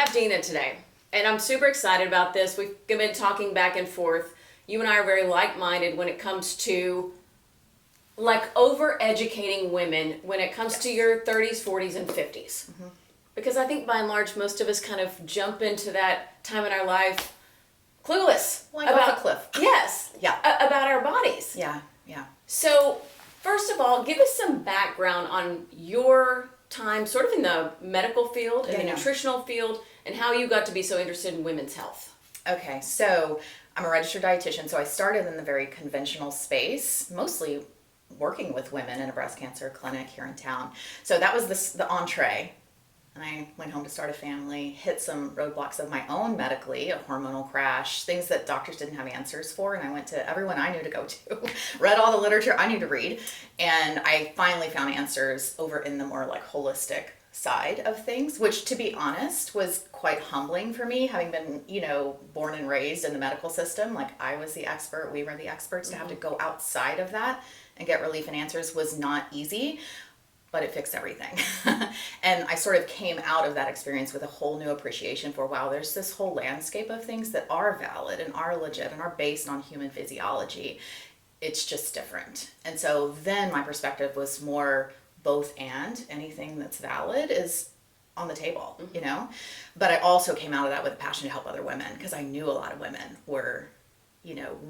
have Dena today, and I'm super excited about this. We've been talking back and forth. You and I are very like-minded when it comes to over-educating women when it comes to your 30s, 40s, and 50s. Mm-hmm. Because I think by and large, most of us kind of jump into that time in our life clueless. About a cliff. Yes. Yeah. About our bodies. Yeah. So, first of all, give us some background on your time sort of in the medical field and the nutritional field and how you got to be so interested in women's health. Okay, so I'm a registered dietitian, so I started in the very conventional space, mostly working with women in a breast cancer clinic here in town. So that was the entree. And I went home to start a family, hit some roadblocks of my own medically, a hormonal crash, things that doctors didn't have answers for. And I went to everyone I knew to go to, read all the literature I knew to read. And I finally found answers over in the more holistic side of things, which to be honest was quite humbling for me, having been, born and raised in the medical system. I was the expert, we were the experts. To have to go outside of that and get relief and answers was not easy. But it fixed everything. And I sort of came out of that experience with a whole new appreciation for, wow, there's this whole landscape of things that are valid and are legit and are based on human physiology. It's just different. And so then my perspective was more both and. Anything that's valid is on the table, But I also came out of that with a passion to help other women because I knew a lot of women were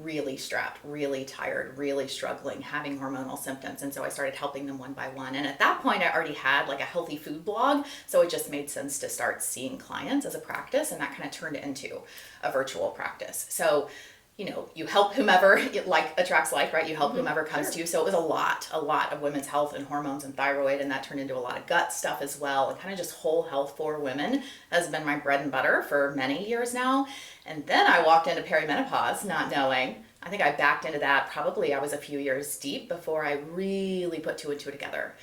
really strapped, really tired, really struggling, having hormonal symptoms. And so I started helping them one by one. And at that point, I already had a healthy food blog. So it just made sense to start seeing clients as a practice. And that kind of turned into a virtual practice. So, you help whomever, attracts like, right? You help whomever comes to you. So it was a lot of women's health and hormones and thyroid. And that turned into a lot of gut stuff as well. And kind of just whole health for women has been my bread and butter for many years now. And then I walked into perimenopause not knowing. I think I backed into that. Probably I was a few years deep before I really put two and two together.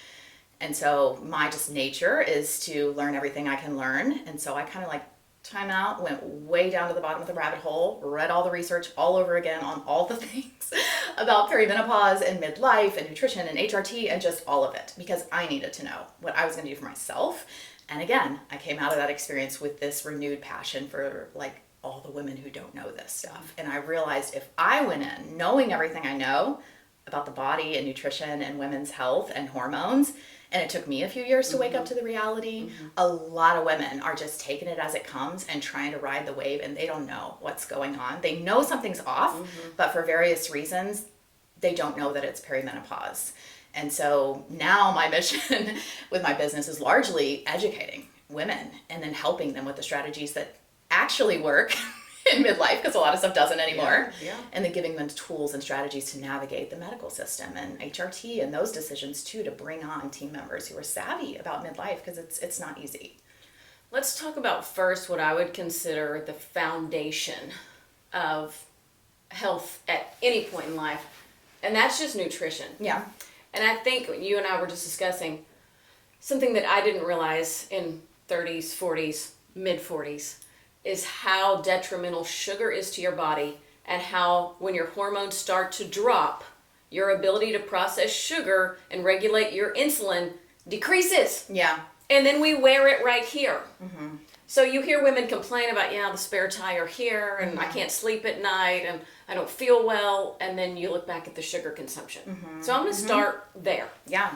And so my just nature is to learn everything I can learn. And so I kind of time out, went way down to the bottom of the rabbit hole, read all the research all over again on all the things about perimenopause and midlife and nutrition and HRT and just all of it because I needed to know what I was going to do for myself. And again, I came out of that experience with this renewed passion for all the women who don't know this stuff. And I realized if I went in knowing everything I know about the body and nutrition and women's health and hormones, and it took me a few years to wake up to the reality. A lot of women are just taking it as it comes and trying to ride the wave, and they don't know what's going on. They know something's off, but for various reasons, they don't know that it's perimenopause. And so now my mission with my business is largely educating women and then helping them with the strategies that actually work in midlife, because a lot of stuff doesn't anymore. Yeah. And then giving them tools and strategies to navigate the medical system and HRT and those decisions too, to bring on team members who are savvy about midlife, because it's not easy. Let's talk about first what I would consider the foundation of health at any point in life, and that's just nutrition. Yeah. And I think you and I were just discussing something that I didn't realize in 30s, 40s, mid-40s, is how detrimental sugar is to your body, and how when your hormones start to drop, your ability to process sugar and regulate your insulin decreases. Yeah. And then we wear it right here. Mm-hmm. So you hear women complain about, the spare tire here, and I can't sleep at night, and I don't feel well, and then you look back at the sugar consumption. Mm-hmm. So I'm going to start there. Yeah.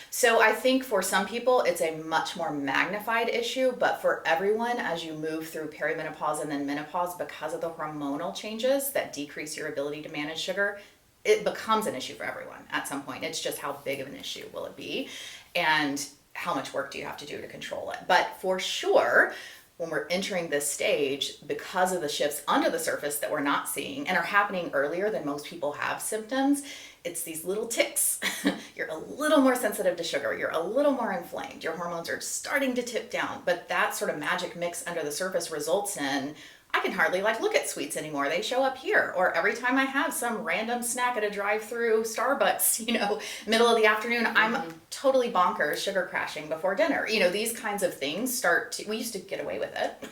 So I think for some people, it's a much more magnified issue, but for everyone, as you move through perimenopause and then menopause, because of the hormonal changes that decrease your ability to manage sugar, it becomes an issue for everyone at some point. It's just how big of an issue will it be, and how much work do you have to do to control it? But for sure, when we're entering this stage, because of the shifts under the surface that we're not seeing and are happening earlier than most people have symptoms, it's these little ticks. You're a little more sensitive to sugar. You're a little more inflamed. Your hormones are starting to tip down. But that sort of magic mix under the surface results in, I can hardly look at sweets anymore. They show up here. Or every time I have some random snack at a drive-through Starbucks, middle of the afternoon, I'm totally bonkers, sugar crashing before dinner. These kinds of things we used to get away with it.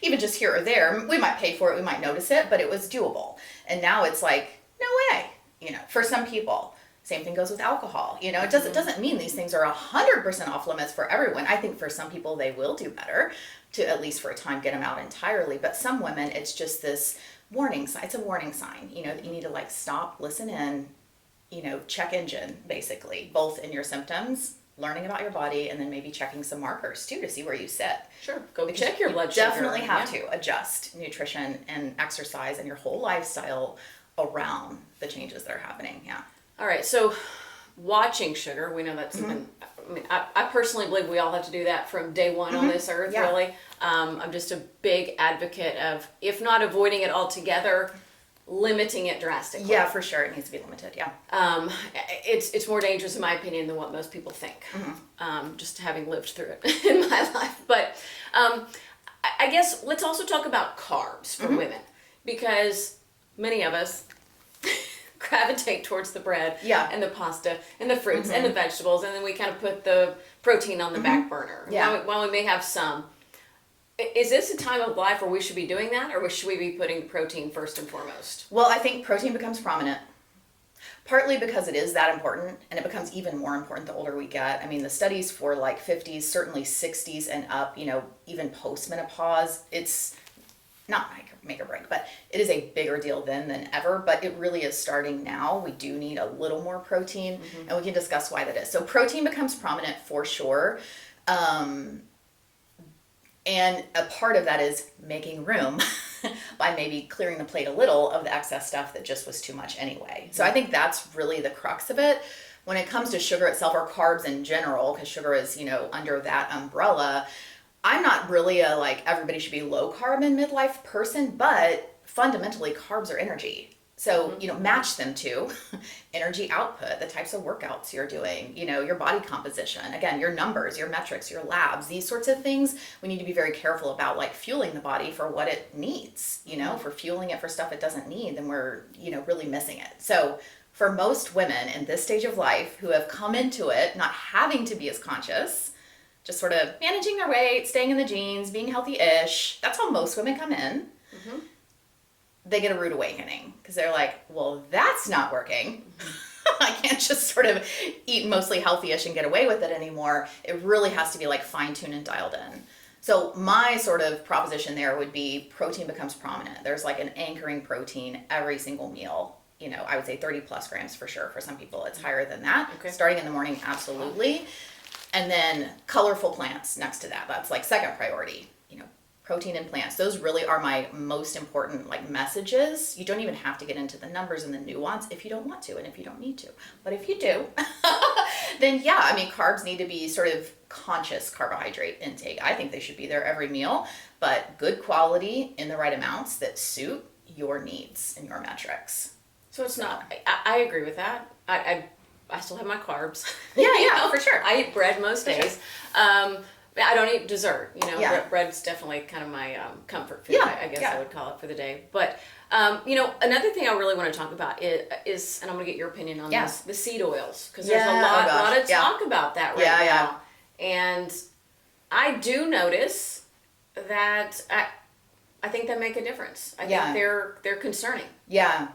Even just here or there. We might pay for it, we might notice it, but it was doable. And now it's no way, for some people. Same thing goes with alcohol. It doesn't mean these things are 100% off limits for everyone. I think for some people they will do better, to, at least for a time, get them out entirely. But some women, it's just this warning sign. It's a warning sign, that you need to like stop, listen in, check engine, basically, both in your symptoms, learning about your body, and then maybe checking some markers too to see where you sit. Sure, go check your blood sugar. Definitely have to adjust nutrition and exercise and your whole lifestyle around the changes that are happening. Yeah. All right, so watching sugar, we know that's something, I personally believe we all have to do that from day one on this earth, really. I'm just a big advocate of, if not avoiding it altogether, limiting it drastically. Yeah, for sure. It needs to be limited. Yeah. It's more dangerous, in my opinion, than what most people think. Just having lived through it in my life. But I guess let's also talk about carbs for women, because many of us gravitate towards the bread and the pasta and the fruits and the vegetables, and then we kind of put the protein on the back burner. While we may have some. Is this a time of life where we should be doing that, or should we be putting protein first and foremost? Well, I think protein becomes prominent, partly because it is that important, and it becomes even more important the older we get. I mean, the studies for like 50s, certainly 60s and up, even post-menopause, it's not make or break, but it is a bigger deal then than ever, but it really is starting now. We do need a little more protein, and we can discuss why that is. So protein becomes prominent for sure. And a part of that is making room by maybe clearing the plate a little of the excess stuff that just was too much anyway. So I think that's really the crux of it. When it comes to sugar itself, or carbs in general, because sugar is, under that umbrella, I'm not really a like everybody should be low carb in midlife person, but fundamentally carbs are energy. So, match them to energy output, the types of workouts you're doing, your body composition, again, your numbers, your metrics, your labs, these sorts of things. We need to be very careful about like fueling the body for what it needs, if we're fueling it for stuff it doesn't need, then we're, really missing it. So for most women in this stage of life who have come into it, not having to be as conscious, just sort of managing their weight, staying in the jeans, being healthy-ish, that's how most women come in. They get a rude awakening because they're like, well, that's not working. I can't just sort of eat mostly healthy-ish and get away with it anymore. It really has to be like fine-tuned and dialed in. So my sort of proposition there would be protein becomes prominent. There's like an anchoring protein every single meal. I would say 30 plus grams for sure. For some people, it's higher than that. Okay. Starting in the morning, absolutely. And then colorful plants next to that. That's like second priority. Protein and plants. Those really are my most important like messages. You don't even have to get into the numbers and the nuance if you don't want to and if you don't need to. But if you do, then carbs need to be sort of conscious carbohydrate intake. I think they should be there every meal, but good quality in the right amounts that suit your needs and your metrics. So it's not, I agree with that. I still have my carbs. Yeah, for sure. I eat bread most days. I don't eat dessert, bread's definitely kind of my comfort food, I guess I would call it for the day. But, another thing I really want to talk about is, and I'm going to get your opinion on this, the seed oils. Because there's a lot of talk about that right now. And I do notice that I think they make a difference. I think they're concerning. Yeah.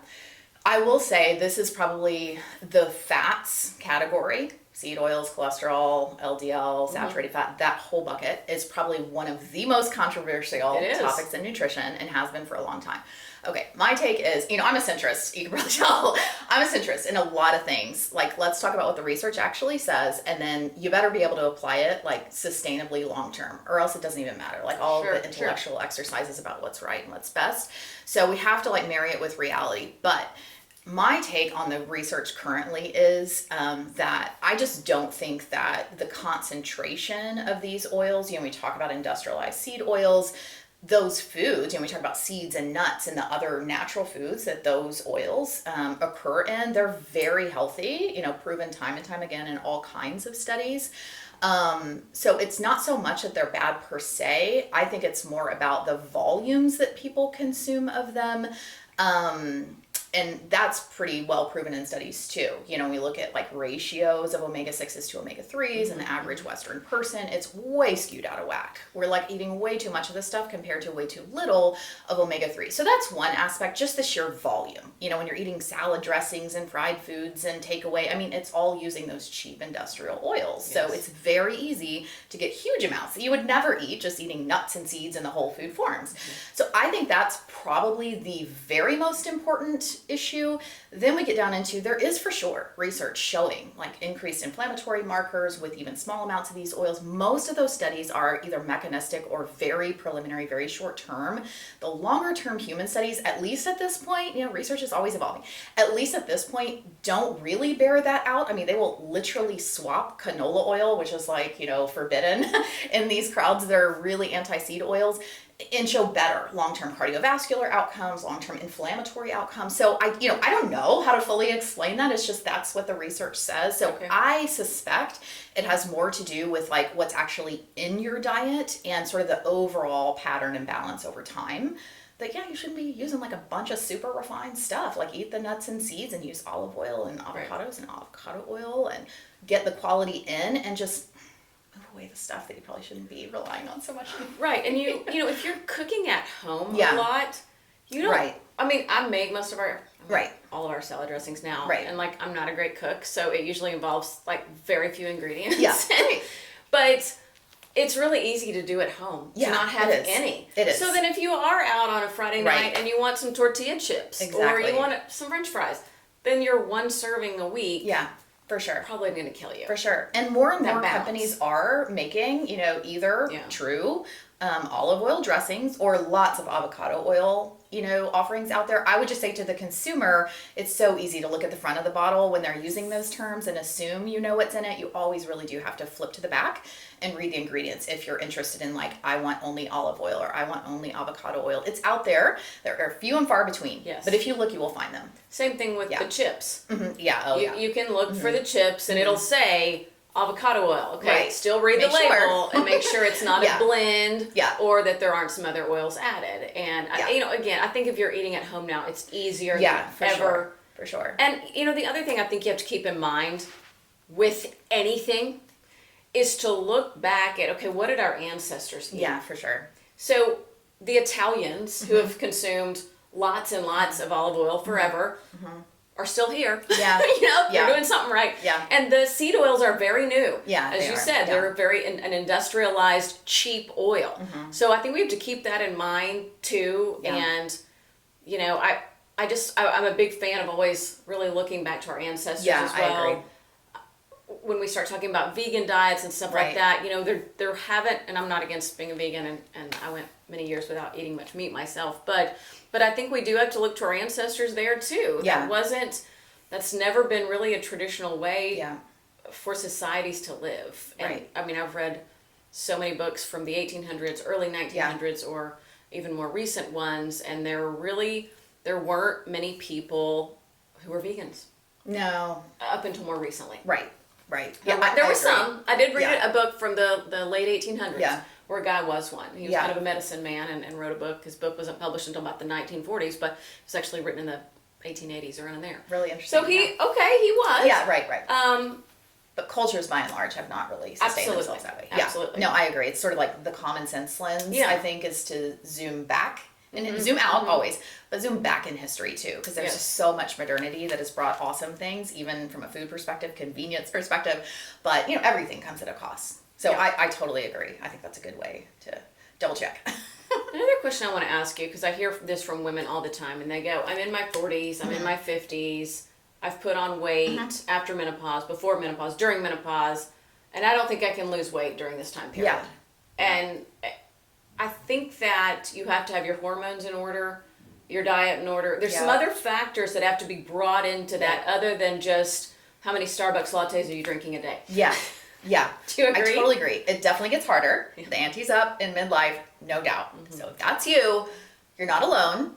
I will say this is probably the fats category. Seed oils, cholesterol, LDL, saturated fat, that whole bucket is probably one of the most controversial topics in nutrition and has been for a long time. Okay, my take is, I'm a centrist. You can probably tell. I'm a centrist in a lot of things. Like, let's talk about what the research actually says, and then you better be able to apply it, like, sustainably long-term, or else it doesn't even matter. Like, all the intellectual exercises about what's right and what's best. So we have to, like, marry it with reality. But my take on the research currently is that I just don't think that the concentration of these oils, we talk about industrialized seed oils, those foods, we talk about seeds and nuts and the other natural foods that those oils occur in, they're very healthy, proven time and time again in all kinds of studies. So it's not so much that they're bad per se. I think it's more about the volumes that people consume of them. And that's pretty well proven in studies too. You know, we look at like ratios of omega-6s to omega-3s and the average Western person, it's way skewed out of whack. We're like eating way too much of this stuff compared to way too little of omega-3. So that's one aspect, just the sheer volume. You know, when you're eating salad dressings and fried foods and takeaway, I mean, it's all using those cheap industrial oils. Yes. So it's very easy to get huge amounts that you would never eat just eating nuts and seeds in the whole food forms. So I think that's probably the very most important issue. Then we get down into, there is for sure research showing like increased inflammatory markers with even small amounts of these oils. Most of those studies are either mechanistic or very preliminary, very short term. The longer term human studies, at least at this point, you know, research is always evolving. At least at this point, don't really bear that out. I mean, they will literally swap canola oil, which is like, you know, forbidden in these crowds that are really anti-seed oils, and show better long-term cardiovascular outcomes, long-term inflammatory outcomes. So I don't know how to fully explain that. It's just that's what the research says. So Okay. I suspect it has more to do with like what's actually in your diet and sort of the overall pattern and balance over time. That you shouldn't be using like a bunch of super refined stuff. Like eat the nuts and seeds and use olive oil and avocados and avocado oil and get the quality in and just move away the stuff that you probably shouldn't be relying on so much. Right, and you know, if you're cooking at home Yeah. a lot, you don't. Right. I mean, I make Right. all of our salad dressings now, Right. and like I'm not a great cook, so it usually involves like very few ingredients. Yeah. Right. But it's really easy to do at home. Yeah, to not have it is. any. It is. So then, if you are out on a Friday Right. night and you want some tortilla chips, or Exactly. you want some French fries, then your one serving a week, Yeah, for sure. probably going to kill you. For sure. And more That balance. companies are making, you know, either Yeah. true olive oil dressings or lots of avocado oil, you know, offerings out there. I would just say to the consumer, it's so easy to look at the front of the bottle when they're using those terms and assume you know what's in it. You always really do have to flip to the back and read the ingredients if you're interested in like, I want only olive oil or I want only avocado oil. It's out there. There are few and far between. Yes. But if you look, you will find them. Same thing with Yeah. the chips. Mm-hmm. Yeah. Oh, yeah. You can look for the chips and it'll say avocado oil. Okay, Right. still read the Make sure. label and make sure it's not Yeah. a blend, Yeah. or that there aren't some other oils added. And Yeah. you know, again, I think if you're eating at home now, it's easier Yeah, than for ever. sure. For sure. And you know, the other thing I think you have to keep in mind with anything is to look back at, okay, what did our ancestors eat? Yeah, for sure. So the Italians who have consumed lots and lots of olive oil forever are still here. Yeah. You know, Yeah. they're doing something right. Yeah. And the seed oils are very new. Yeah, As they you are. said, Yeah. they're very an industrialized, cheap oil. So I think we have to keep that in mind too. Yeah. And, you know, I'm a big fan of always really looking back to our ancestors Yeah, as well. I agree. When we start talking about vegan diets and stuff like Right. that, you know, there haven't, and I'm not against being a vegan, and I went many years without eating much meat myself, but I think we do have to look to our ancestors there too. Yeah. That's never been really a traditional way Yeah. for societies to live. And Right. I mean, I've read so many books from the 1800s, early 1900s, or even more recent ones, and there weren't many people who were vegans No. up until more recently. Right. Right. There I were agree. some. I did read Yeah. a book from the late 1800s Yeah. where a guy was one. He was Yeah. kind of a medicine man and wrote a book. His book wasn't published until about the 1940s, but it was actually written in the 1880s, around there. Really interesting. So he was. Yeah, right. Um, But cultures, by and large, have not really sustained Absolutely. themselves that way. Absolutely. Yeah. No, I agree. It's sort of like the common sense lens, Yeah. I think, is to zoom back and zoom out always, but zoom back in history too, because there's Yes. just so much modernity that has brought awesome things, even from a food perspective, convenience perspective. But, you know, everything comes at a cost. So Yeah. I totally agree. I think that's a good way to double check. Another question I want to ask you, because I hear this from women all the time, and they go, I'm in my 40s, I'm in my 50s, I've put on weight after menopause, before menopause, during menopause, and I don't think I can lose weight during this time period. Yeah. And I think that you have to have your hormones in order, your diet in order. There's some Yeah. other factors that have to be brought into that other than just how many Starbucks lattes are you drinking a day. Yeah. Yeah. Do you agree? I totally agree. It definitely gets harder. The ante's up in midlife, no doubt. So if that's you, you're not alone,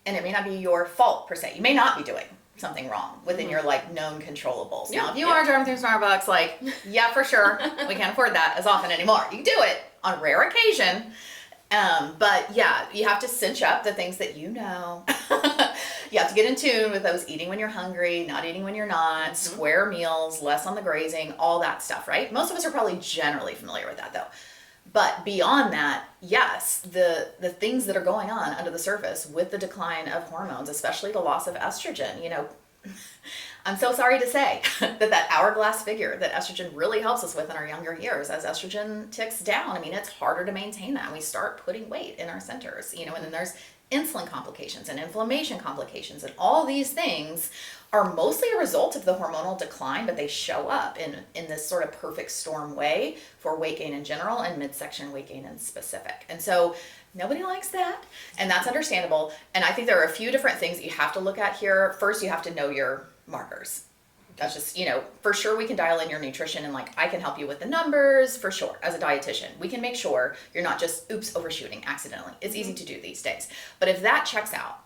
and it may not be your fault per se. You may not be doing something wrong within your like known controllables. Yeah, Now, if you yeah. are driving through Starbucks, like, yeah, for sure, we can't afford that as often anymore. You can do it on rare occasion. But yeah, you have to cinch up the things that you know You have to get in tune with those eating when you're hungry, not eating when you're not, square meals, less on the grazing, all that stuff, right? Most of us are probably generally familiar with that though. But beyond that, yes, the things that are going on under the surface with the decline of hormones, especially the loss of estrogen, you know, I'm so sorry to say that hourglass figure that estrogen really helps us with in our younger years, as estrogen ticks down, I mean, it's harder to maintain that. And we start putting weight in our centers, you know, and then there's insulin complications and inflammation complications, and all these things are mostly a result of the hormonal decline, but they show up in this sort of perfect storm way for weight gain in general and midsection weight gain in specific. And so nobody likes that, and that's understandable. And I think there are a few different things that you have to look at here. First, you have to know your markers. That's just, you know, for sure we can dial in your nutrition, and like I can help you with the numbers for sure. As a dietitian, we can make sure you're not just overshooting accidentally. It's easy to do these days. But if that checks out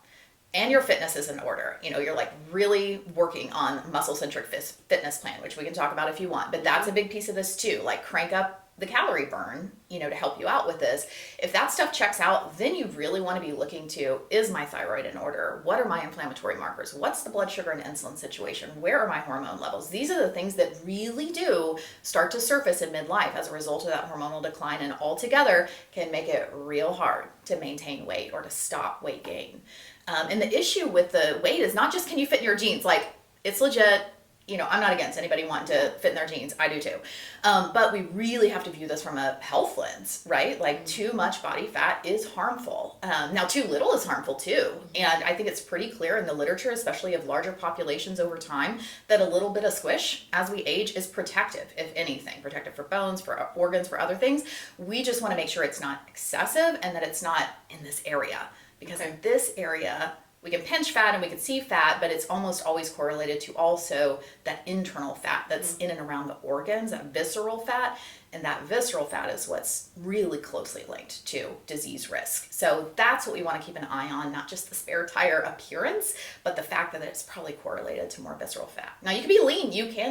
and your fitness is in order, you know, you're like really working on muscle-centric fitness plan, which we can talk about if you want, but that's a big piece of this too. Like crank up the calorie burn, you know, to help you out with this. If that stuff checks out, then you really want to be looking to, is my thyroid in order? What are my inflammatory markers? What's the blood sugar and insulin situation? Where are my hormone levels? These are the things that really do start to surface in midlife as a result of that hormonal decline, and altogether can make it real hard to maintain weight or to stop weight gain. And the issue with the weight is not just can you fit in your jeans, like it's legit. You know, I'm not against anybody wanting to fit in their jeans. I do too. But we really have to view this from a health lens, right? Like too much body fat is harmful. Now too little is harmful too. And I think it's pretty clear in the literature, especially of larger populations over time, that a little bit of squish as we age is protective, if anything. Protective for bones, for organs, for other things. We just want to make sure it's not excessive and that it's not in this area. Because in this area, we can pinch fat and we can see fat, but it's almost always correlated to also that internal fat that's in and around the organs, that visceral fat. And that visceral fat is what's really closely linked to disease risk. So that's what we want to keep an eye on, not just the spare tire appearance, but the fact that it's probably correlated to more visceral fat. Now you can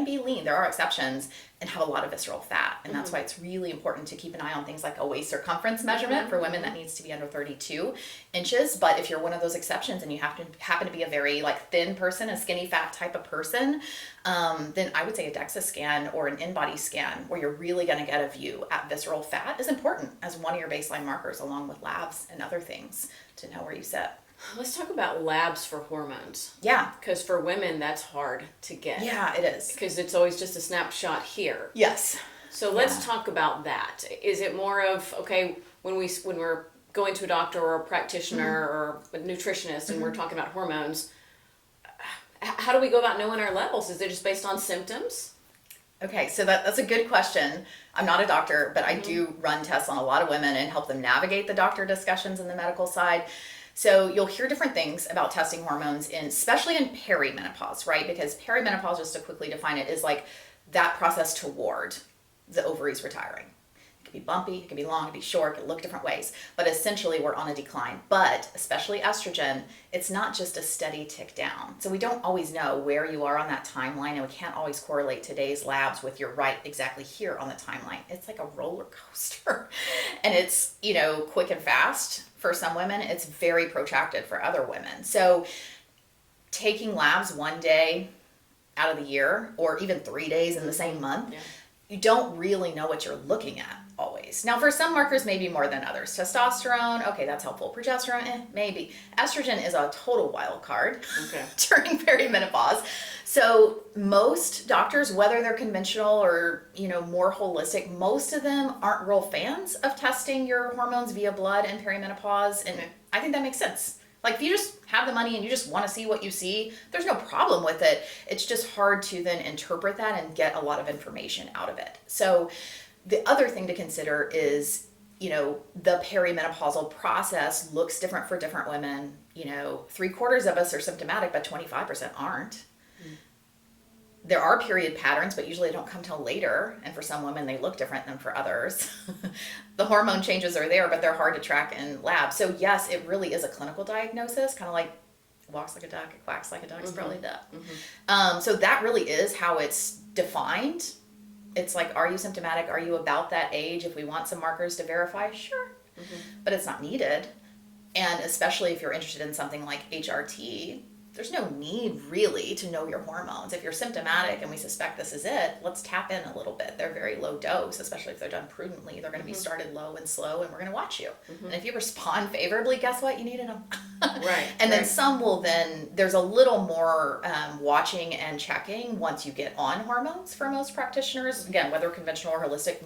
be lean, there are exceptions, and have a lot of visceral fat. And that's why it's really important to keep an eye on things like a waist circumference measurement for women that needs to be under 32 inches. But if you're one of those exceptions and you happen to be a very like thin person, a skinny fat type of person, then I would say a DEXA scan or an in-body scan where you're really going to get a view at visceral fat is important as one of your baseline markers, along with labs and other things to know where you sit. Let's talk about labs for hormones. Yeah. Because for women, that's hard to get. Yeah, it is. Because it's always just a snapshot here. Yes. So let's talk about that. Is it more of, okay, when we're going to a doctor or a practitioner or a nutritionist and we're talking about hormones, how do we go about knowing our levels? Is it just based on symptoms? Okay, so that's a good question. I'm not a doctor, but I do run tests on a lot of women and help them navigate the doctor discussions in the medical side. So you'll hear different things about testing hormones, especially in perimenopause, right? Because perimenopause, just to quickly define it, is like that process toward the ovaries retiring. It could be bumpy, it could be long, it could be short, it could look different ways. But essentially, we're on a decline. But especially estrogen, it's not just a steady tick down. So we don't always know where you are on that timeline, and we can't always correlate today's labs with you're right exactly here on the timeline. It's like a roller coaster. And it's, you know, quick and fast for some women. It's very protracted for other women. So taking labs one day out of the year, or even 3 days in the same month, you don't really know what you're looking at always. Now, for some markers, maybe more than others. Testosterone, okay, that's helpful. Progesterone, maybe. Estrogen is a total wild card during perimenopause. So most doctors, whether they're conventional or, you know, more holistic, most of them aren't real fans of testing your hormones via blood in perimenopause. And I think that makes sense. Like if you just have the money and you just want to see what you see, there's no problem with it. It's just hard to then interpret that and get a lot of information out of it. So the other thing to consider is, you know, the perimenopausal process looks different for different women. You know, 3/4 of us are symptomatic, but 25% aren't. There are period patterns, but usually they don't come till later. And for some women, they look different than for others. The hormone changes are there, but they're hard to track in labs. So yes, it really is a clinical diagnosis, kind of like walks like a duck, it quacks like a duck, it's probably a duck. So that really is how it's defined. It's like, are you symptomatic? Are you about that age? If we want some markers to verify, sure. But it's not needed. And especially if you're interested in something like HRT, there's no need really to know your hormones. If you're symptomatic and we suspect this is it, let's tap in a little bit. They're very low dose, especially if they're done prudently. They're going to be started low and slow, and we're going to watch you. And if you respond favorably, guess what? You needed them. Right. And then some will there's a little more watching and checking once you get on hormones for most practitioners. Again, whether conventional or holistic,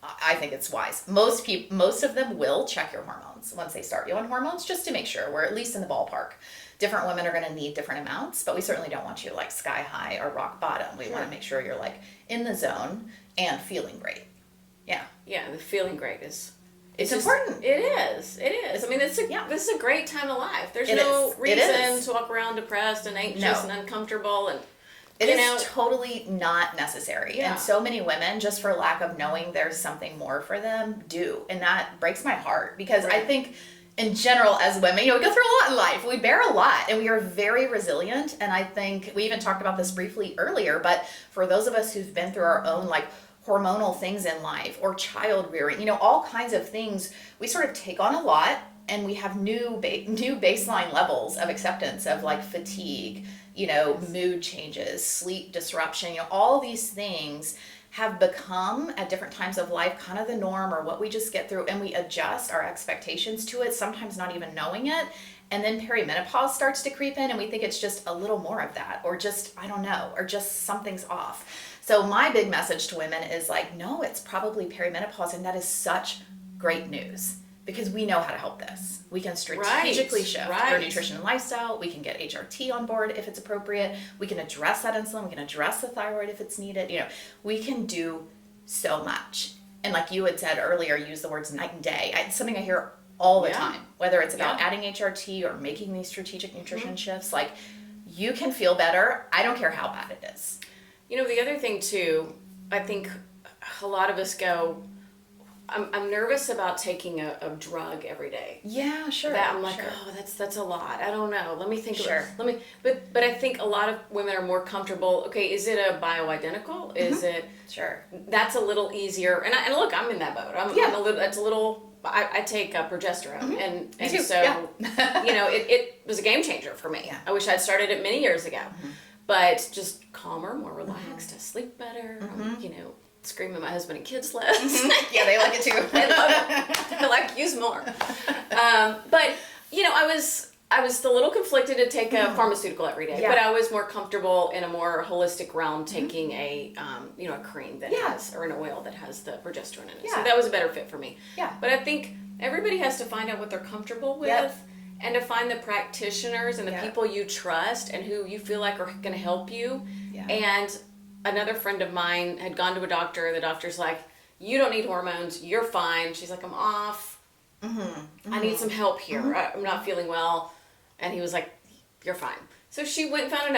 I think it's wise. Most of them will check your hormones once they start you on hormones, just to make sure we're at least in the ballpark. Different women are going to need different amounts, but we certainly don't want you like sky high or rock bottom. We want to make sure you're like in the zone and feeling great. Yeah. Yeah, the feeling great is... It's important. It is. It is. I mean, this is a great time of life. There's no reason to walk around depressed and anxious and uncomfortable and... It is totally not necessary. Yeah. And so many women, just for lack of knowing there's something more for them, do. And that breaks my heart because I think in general as women, we go through a lot in life. We bear a lot and we are very resilient. And I think we even talked about this briefly earlier, but for those of us who've been through our own like hormonal things in life or child rearing, all kinds of things, we sort of take on a lot and we have new baseline levels of acceptance of like fatigue, mood changes, sleep disruption, all these things have become at different times of life kind of the norm or what we just get through, and we adjust our expectations to it, sometimes not even knowing it. And then perimenopause starts to creep in and we think it's just a little more of that, or just, I don't know, or just something's off. So my big message to women is like, no, it's probably perimenopause, and that is such great news. Because we know how to help this. We can strategically shift our nutrition and lifestyle. We can get HRT on board if it's appropriate. We can address that insulin. We can address the thyroid if it's needed. We can do so much. And like you had said earlier, use the words night and day. It's something I hear all the time, whether it's about adding HRT or making these strategic nutrition shifts. Like, you can feel better. I don't care how bad it is. The other thing too, I think a lot of us go, I'm nervous about taking a drug every day. Yeah, sure. That I'm like, that's a lot. I don't know. Let me think about it. But I think a lot of women are more comfortable. Okay, is it a bioidentical? Is it That's a little easier. And look, I'm in that boat. That's a little. I take progesterone, and so it was a game changer for me. Yeah. I wish I'd started it many years ago, but just calmer, more relaxed. I sleep better. Scream at my husband and kids less. Yeah, they like it too. They love it. They like to use more. But I was a little conflicted to take a pharmaceutical every day, but I was more comfortable in a more holistic realm taking a cream that has, or an oil that has the progesterone in it. So that was a better fit for me. Yeah. But I think everybody has to find out what they're comfortable with and to find the practitioners and the people you trust and who you feel like are going to help you. Yeah. And another friend of mine had gone to a doctor. The doctor's like, you don't need hormones. You're fine. She's like, I'm off. I need some help here. I'm not feeling well. And he was like, you're fine. So she went and found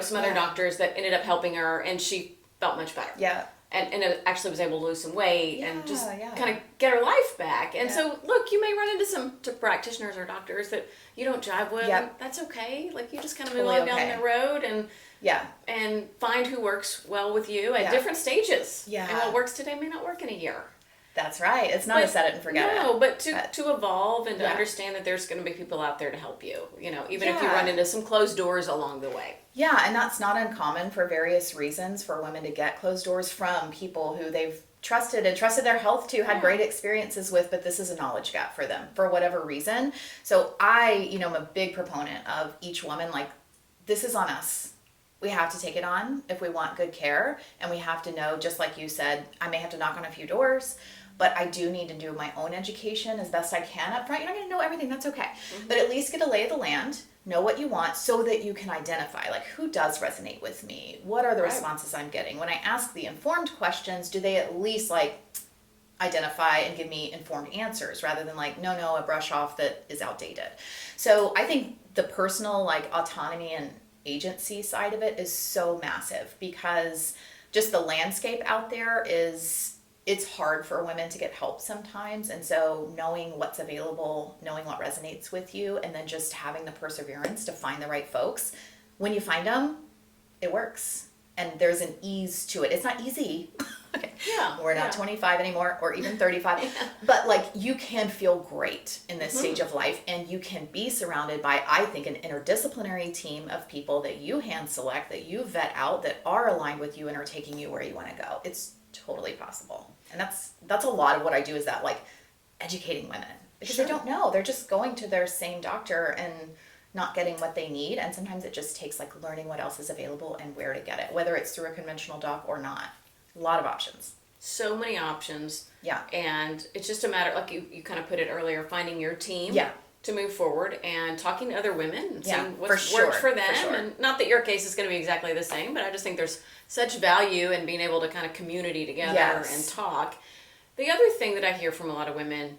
some other doctors that ended up helping her, and she felt much better. Yeah. And actually was able to lose some weight and just kind of get her life back. And so, look, you may run into some practitioners or doctors that you don't jive with. And that's okay. Like, you just kind of move on down the road and find who works well with you at different stages. Yeah. And what works today may not work in a year. That's right. It's not a set it and forget it. No, but to evolve and to understand that there's going to be people out there to help you, even if you run into some closed doors along the way. Yeah, and that's not uncommon for various reasons for women to get closed doors from people who they've trusted their health to, had great experiences with, but this is a knowledge gap for them for whatever reason. So I, am a big proponent of each woman, like, this is on us. We have to take it on if we want good care, and we have to know, just like you said, I may have to knock on a few doors, but I do need to do my own education as best I can up front. You're not going to know everything. That's okay. But at least get a lay of the land, know what you want so that you can identify, like, who does resonate with me? What are the responses I'm getting? When I ask the informed questions, do they at least, like, identify and give me informed answers rather than, like, no, a brush off that is outdated? So I think the personal, like, autonomy and agency side of it is so massive, because just the landscape out there it's hard for women to get help sometimes. And so knowing what's available, knowing what resonates with you, and then just having the perseverance to find the right folks. When you find them, it works. And there's an ease to it. It's not easy. Okay. Yeah. We're not 25 anymore, or even 35. Yeah. But like, you can feel great in this stage of life, and you can be surrounded by, I think, an interdisciplinary team of people that you hand select, that you vet out, that are aligned with you and are taking you where you want to go. It's totally possible. And that's a lot of what I do, is that, like, educating women, because they don't know. They're just going to their same doctor and not getting what they need. And sometimes it just takes, like, learning what else is available and where to get it, whether it's through a conventional doc or not. A lot of options. So many options. Yeah. And it's just a matter, like you kind of put it earlier, finding your team. Yeah. To move forward and talking to other women and seeing what's for worked for them. sure. And not that your case is going to be exactly the same, but I just think there's such value in being able to kind of community together and talk. The other thing that I hear from a lot of women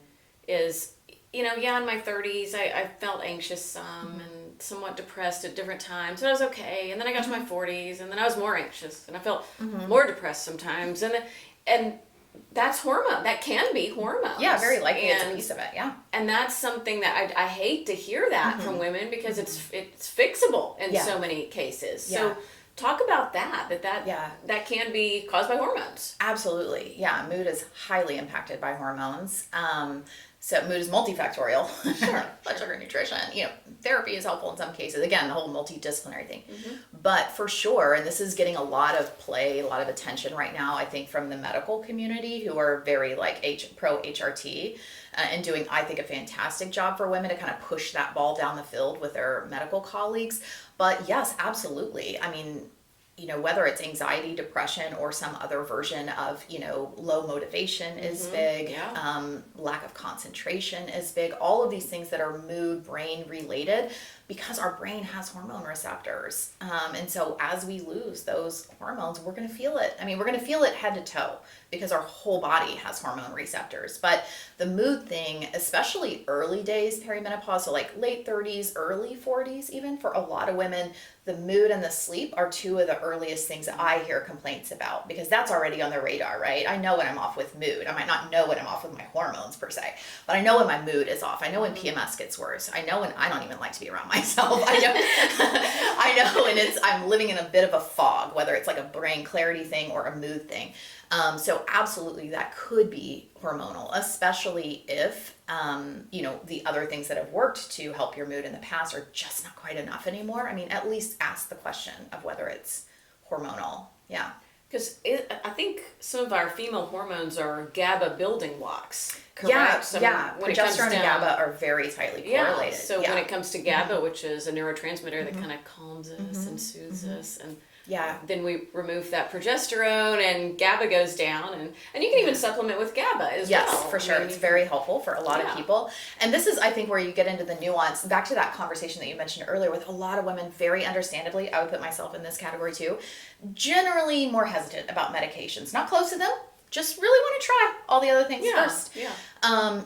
is, in my 30s, I felt anxious some and somewhat depressed at different times, but I was okay. And then I got to my 40s, and then I was more anxious, and I felt more depressed sometimes. And that's hormone. That can be hormones. Yeah, very likely it's a piece of it. Yeah. And that's something that I hate to hear that from women, because it's fixable in so many cases. Yeah. So talk about that can be caused by hormones. Absolutely. Yeah. Mood is highly impacted by hormones. So mood is multifactorial. Sure. Blood sugar, nutrition, therapy is helpful in some cases. Again, the whole multidisciplinary thing. But for sure, and this is getting a lot of play, a lot of attention right now, I think, from the medical community, who are very pro HRT and doing, I think, a fantastic job for women to kind of push that ball down the field with their medical colleagues. But yes, absolutely. I mean, whether it's anxiety, depression, or some other version of, low motivation is big, lack of concentration is big, all of these things that are mood, brain related, because our brain has hormone receptors. And so as we lose those hormones, we're going to feel it. I mean, we're going to feel it head to toe, because our whole body has hormone receptors. But the mood thing, especially early days perimenopause, so like late 30s, early 40s, even for a lot of women, the mood and the sleep are two of the earliest things that I hear complaints about, because that's already on the radar, right? I know when I'm off with mood. I might not know when I'm off with my hormones per se, but I know when my mood is off. I know when PMS gets worse. I know when I don't even like to be around myself. I know when I'm living in a bit of a fog, whether it's like a brain clarity thing or a mood thing. So absolutely, that could be hormonal, especially if, the other things that have worked to help your mood in the past are just not quite enough anymore. I mean, at least ask the question of whether it's hormonal. Yeah. Because I think some of our female hormones are GABA building blocks. Correct. So yeah. when Progesterone and GABA are very tightly correlated. So when it comes to GABA, which is a neurotransmitter that kind of calms us and soothes us, and then we remove that progesterone and GABA goes down, and you can even supplement with GABA as well. Yes, for sure. It's very helpful for a lot of people. And this is, I think, where you get into the nuance, back to that conversation that you mentioned earlier, with a lot of women, very understandably, I would put myself in this category too, generally more hesitant about medications. Not close to them, just really want to try all the other things first. Yeah.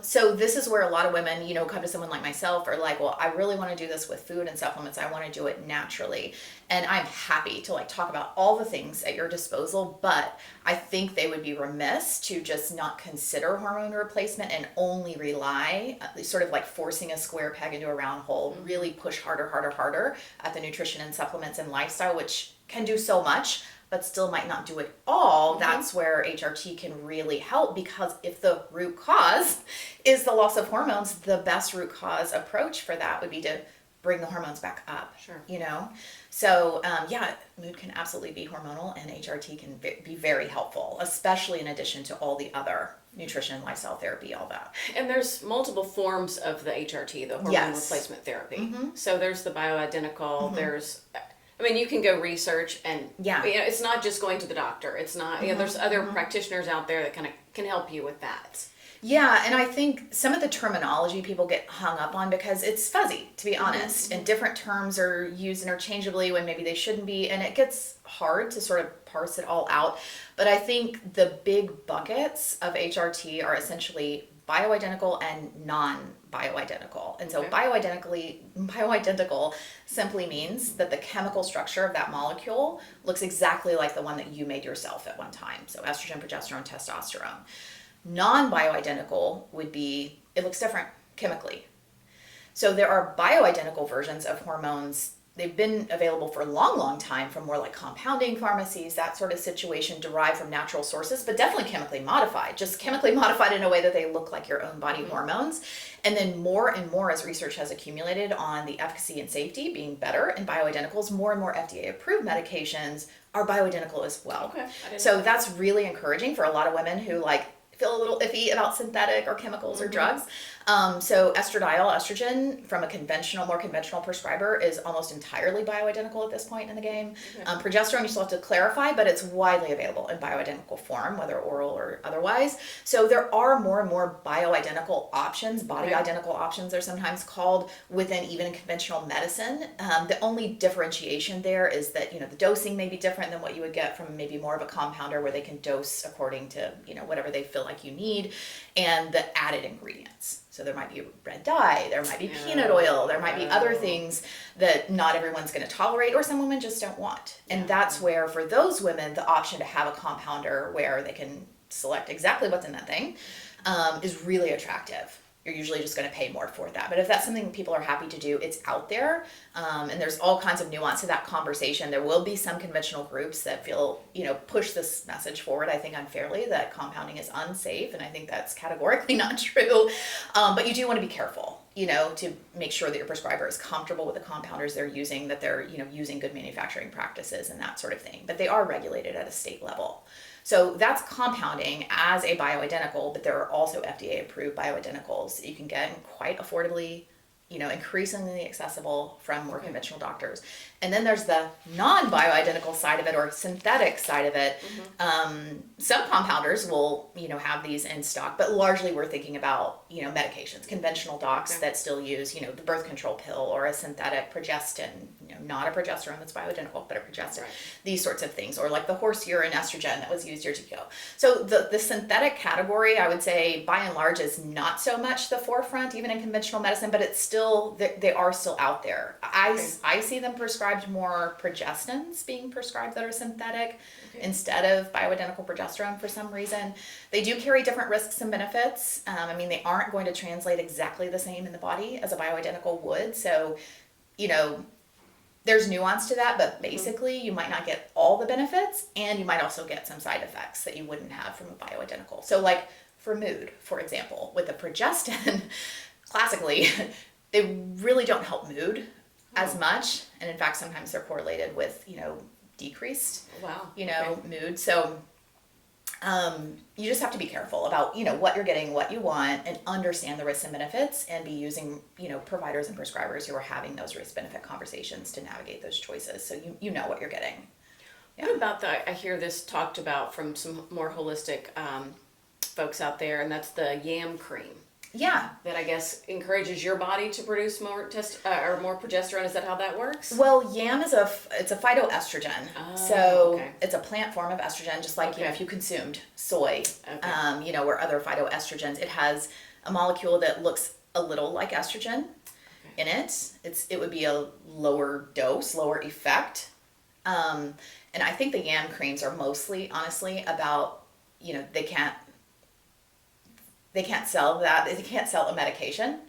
So this is where a lot of women, come to someone like myself, are like, well, I really want to do this with food and supplements. I want to do it naturally. And I'm happy to talk about all the things at your disposal, but I think they would be remiss to just not consider hormone replacement and only rely, sort of like forcing a square peg into a round hole, really push harder at the nutrition and supplements and lifestyle, which can do so much, but still might not do it all. That's where HRT can really help, because if the root cause is the loss of hormones, the best root cause approach for that would be to bring the hormones back up. Sure. So mood can absolutely be hormonal, and HRT can be very helpful, especially in addition to all the other nutrition, lifestyle therapy, all that. And there's multiple forms of the HRT, the hormone replacement therapy. So there's the bioidentical, you can go research, and it's not just going to the doctor. It's not, there's other practitioners out there that kind of can help you with that. Yeah, and I think some of the terminology people get hung up on because it's fuzzy, to be honest, and different terms are used interchangeably when maybe they shouldn't be, and it gets hard to sort of parse it all out. But I think the big buckets of HRT are essentially bioidentical and non-bioidentical. And so bioidentical simply means that the chemical structure of that molecule looks exactly like the one that you made yourself at one time. So estrogen, progesterone, testosterone. Non-bioidentical would be, it looks different chemically. So there are bioidentical versions of hormones they've been available for a long, long time from more like compounding pharmacies, that sort of situation, derived from natural sources, but definitely chemically modified, just chemically modified in a way that they look like your own body hormones. And then more and more, as research has accumulated on the efficacy and safety being better in bioidenticals, more and more FDA approved medications are bioidentical as well. Okay. So that's really encouraging for a lot of women who like feel a little iffy about synthetic or chemicals or drugs. So estradiol, estrogen, from a more conventional prescriber is almost entirely bioidentical at this point in the game. Progesterone, you still have to clarify, but it's widely available in bioidentical form, whether oral or otherwise. So there are more and more bioidentical options, body identical options they're sometimes called, within even conventional medicine. The only differentiation there is that, you know, the dosing may be different than what you would get from maybe more of a compounder where they can dose according to, you know, whatever they feel like you need, and the added ingredients. So there might be red dye, there might be peanut oil, there might be other things that not everyone's going to tolerate or some women just don't want. And that's where, for those women, the option to have a compounder where they can select exactly what's in that thing is really attractive. You're usually just going to pay more for that. But if that's something people are happy to do, it's out there. And there's all kinds of nuance to that conversation. There will be some conventional groups that feel, you know, push this message forward, I think unfairly, that compounding is unsafe. And I think that's categorically not true. But you do want to be careful, you know, to make sure that your prescriber is comfortable with the compounders they're using, that they're, you know, using good manufacturing practices and that sort of thing. But they are regulated at a state level. So that's compounding as a bioidentical, but there are also FDA approved bioidenticals that you can get quite affordably, you know, increasingly accessible from more conventional doctors. And then there's the non-bioidentical side of it, or synthetic side of it. Some compounders will, you know, have these in stock, but largely we're thinking about, you know, medications, conventional docs that still use, you know, the birth control pill or a synthetic progestin, you know, not a progesterone that's bioidentical, but a progestin, these sorts of things, or like the horse urine estrogen that was used years ago. So the synthetic category, I would say, by and large, is not so much the forefront, even in conventional medicine, but it's still, they are still out there. I see them prescribed more progestins being prescribed that are synthetic instead of bioidentical progesterone for some reason. They do carry different risks and benefits. I mean, they aren't going to translate exactly the same in the body as a bioidentical would. So, you know, there's nuance to that, but basically you might not get all the benefits, and you might also get some side effects that you wouldn't have from a bioidentical. So like for mood, for example, with a progestin, classically, they really don't help mood as much, and in fact sometimes they're correlated with, you know, decreased you know, mood. So you just have to be careful about, you know, what you're getting, what you want, and understand the risks and benefits, and be using, you know, providers and prescribers who are having those risk benefit conversations to navigate those choices, so you know what you're getting. What about I hear this talked about from some more holistic folks out there, and that's the yam cream. Yeah. That I guess encourages your body to produce more or more progesterone. Is that how that works? Well, yam is it's a phytoestrogen. So it's a plant form of estrogen, just like, you know, if you consumed soy, you know, or other phytoestrogens. It has a molecule that looks a little like estrogen in it. It would be a lower dose, lower effect. And I think the yam creams are mostly, honestly, about, you know, they can't sell that. They can't sell a medication.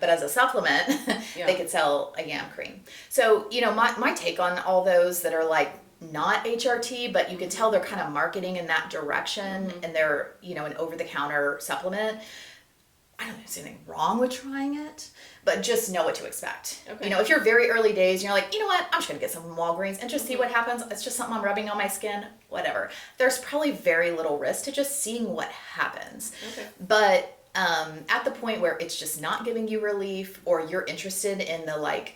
But as a supplement, they could sell a yam cream. So, you know, my take on all those that are like not HRT, but you can tell they're kind of marketing in that direction, and they're, you know, an over-the-counter supplement. I don't think there's anything wrong with trying it, but just know what to expect. You know, if you're very early days and you're like, you know what, I'm just going to get some from Walgreens and just see what happens. It's just something I'm rubbing on my skin, whatever. There's probably very little risk to just seeing what happens. But at the point where it's just not giving you relief, or you're interested in the like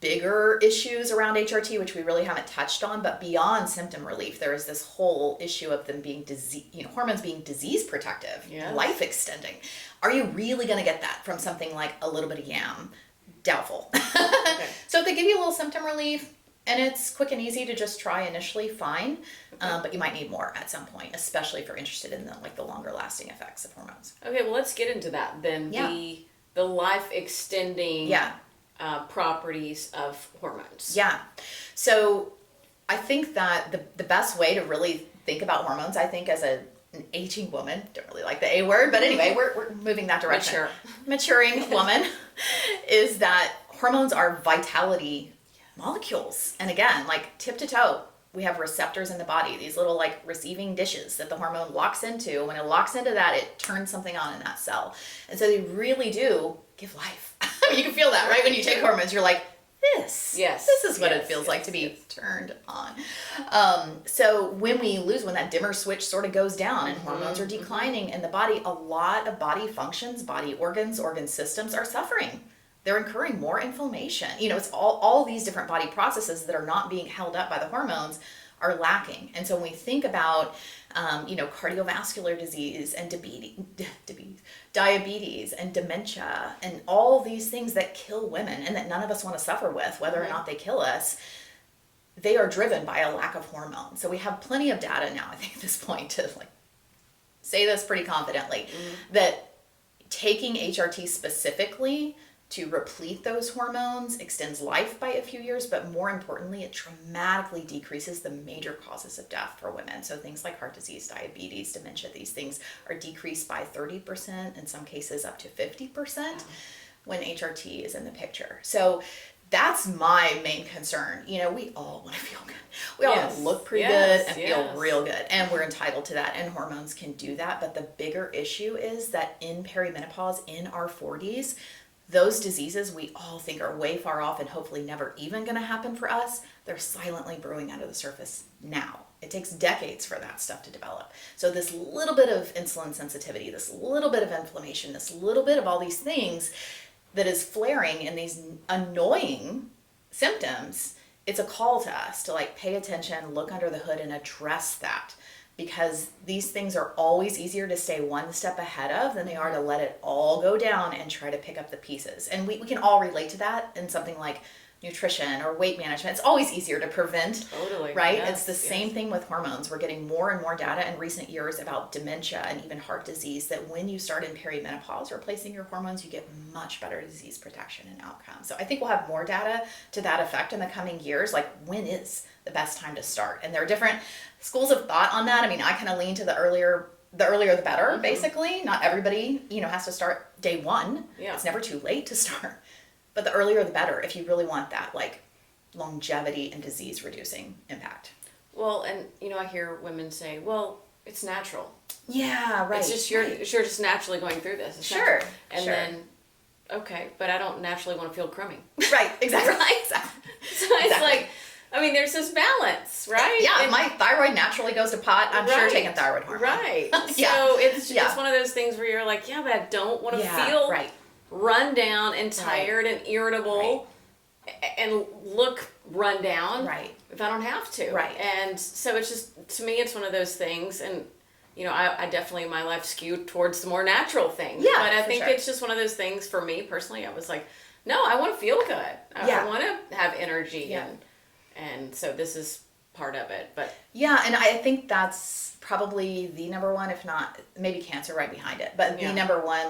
bigger issues around HRT, which we really haven't touched on, but beyond symptom relief, there is this whole issue of them being hormones being disease protective, life extending. Are you really going to get that from something like a little bit of yam? Doubtful. So if they give you a little symptom relief and it's quick and easy to just try initially, fine. But you might need more at some point, especially if you're interested in the longer lasting effects of hormones. Okay, well, let's get into that then. The life extending properties of hormones. So I think that the best way to really think about hormones, I think, as an aging woman, don't really like the A word, but anyway, we're moving that direction. Maturing woman, is that hormones are vitality molecules. And again, like tip to toe, we have receptors in the body, these little like receiving dishes that the hormone locks into. When it locks into that, it turns something on in that cell. And so they really do give life. I mean, you can feel that, right? When you take hormones, you're like, this is what it feels like to be turned on. So when that dimmer switch sort of goes down and hormones are declining in the body, a lot of body functions, body organs, organ systems are suffering. They're incurring more inflammation. It's all these different body processes that are not being held up by the hormones are lacking. And so when we think about, cardiovascular disease and diabetes and dementia and all these things that kill women and that none of us want to suffer with, whether or not they kill us, they are driven by a lack of hormone. So we have plenty of data now, I think, at this point to say this pretty confidently, that taking HRT specifically to replete those hormones extends life by a few years, but more importantly, it dramatically decreases the major causes of death for women. So things like heart disease, diabetes, dementia, these things are decreased by 30%, in some cases up to 50% when HRT is in the picture. So that's my main concern. We all want to feel good. We all want to look pretty good and feel real good. And we're entitled to that. And hormones can do that. But the bigger issue is that in perimenopause, in our 40s, those diseases we all think are way far off and hopefully never even going to happen for us, they're silently brewing under the surface now. It takes decades for that stuff to develop. So this little bit of insulin sensitivity, this little bit of inflammation, this little bit of all these things that is flaring in these annoying symptoms, it's a call to us to pay attention, look under the hood and address that. Because these things are always easier to stay one step ahead of than they are to let it all go down and try to pick up the pieces. And we can all relate to that in something like nutrition or weight management. It's always easier to prevent, right? Yes, it's the same thing with hormones. We're getting more and more data in recent years about dementia and even heart disease, that when you start in perimenopause replacing your hormones, you get much better disease protection and outcomes. So I think we'll have more data to that effect in the coming years, when is the best time to start? And there are different schools of thought on that. I mean, I kind of lean to the earlier the better, basically. Not everybody, has to start day one. Yeah. It's never too late to start. But the earlier the better if you really want that longevity and disease reducing impact. Well, and I hear women say, well, it's natural. Yeah, right. It's just you're just naturally going through this. It's sure. Natural. And then okay, but I don't naturally want to feel crummy. Right, exactly. Exactly. So it's there's this balance, right? Yeah, and my thyroid naturally goes to pot. I'm sure taking thyroid hormone. Right. So it's one of those things where you're like, yeah, but I don't want to feel run down and tired and irritable and look run down if I don't have to. Right. And so it's just, to me, it's one of those things. And, I definitely in my life skewed towards the more natural things. Yeah, but I think it's just one of those things for me personally. I was like, no, I want to feel good. I want to have energy. Yeah. And so this is part of it. But yeah, and I think that's probably the number one, if not maybe cancer right behind it, but the number one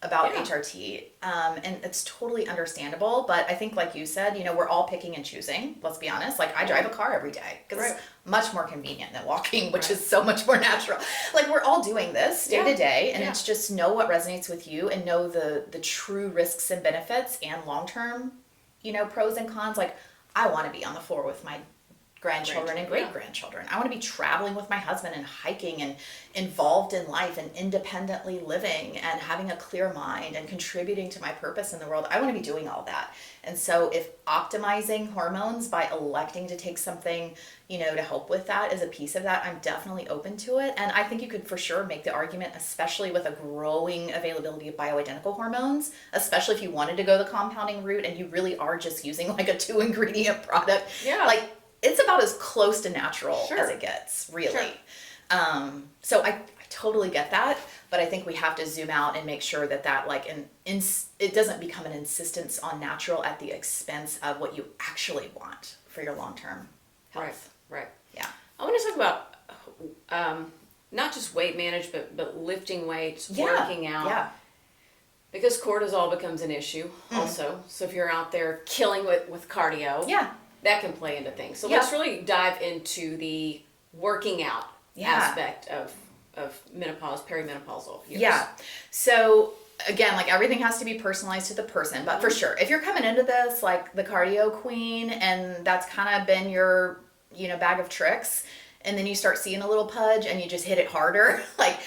about HRT. And it's totally understandable, but I think like you said, we're all picking and choosing, let's be honest. I drive a car every day because it's much more convenient than walking, which is so much more natural. We're all doing this day to day, and it's just know what resonates with you and know the true risks and benefits and long-term, pros and cons. I want to be on the floor with my grandchildren and great-grandchildren. I want to be traveling with my husband and hiking and involved in life and independently living and having a clear mind and contributing to my purpose in the world. I want to be doing all that. And so if optimizing hormones by electing to take something, to help with that is a piece of that, I'm definitely open to it. And I think you could for sure make the argument, especially with a growing availability of bioidentical hormones, especially if you wanted to go the compounding route and you really are just using a 2-ingredient product. Yeah. It's about as close to natural as it gets, really. Sure. So I totally get that, but I think we have to zoom out and make sure that it doesn't become an insistence on natural at the expense of what you actually want for your long-term health. Right. Yeah. I want to talk about not just weight management, but lifting weights, working out. Yeah. Because cortisol becomes an issue also. So if you're out there killing with cardio. Yeah. That can play into things. So let's really dive into the working out aspect of menopause, perimenopausal years. Yeah. So again, like everything has to be personalized to the person, but for sure, if you're coming into this like the cardio queen and that's kind of been your, bag of tricks, and then you start seeing a little pudge and you just hit it harder, like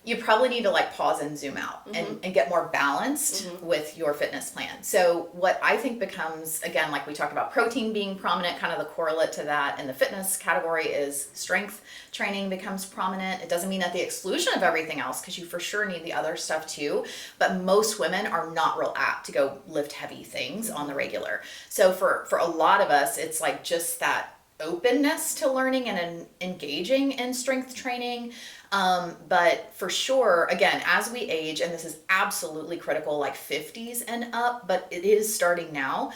you probably need to like pause and zoom out and get more balanced with your fitness plan. So what I think becomes, again, like we talked about protein being prominent, kind of the correlate to that in the fitness category is strength training becomes prominent. It doesn't mean at the exclusion of everything else, because you for sure need the other stuff too. But most women are not real apt to go lift heavy things on the regular. So for a lot of us, it's like just that openness to learning and engaging in strength training. But for sure, again, as we age, and this is absolutely critical, like 50s and up, but it is starting now,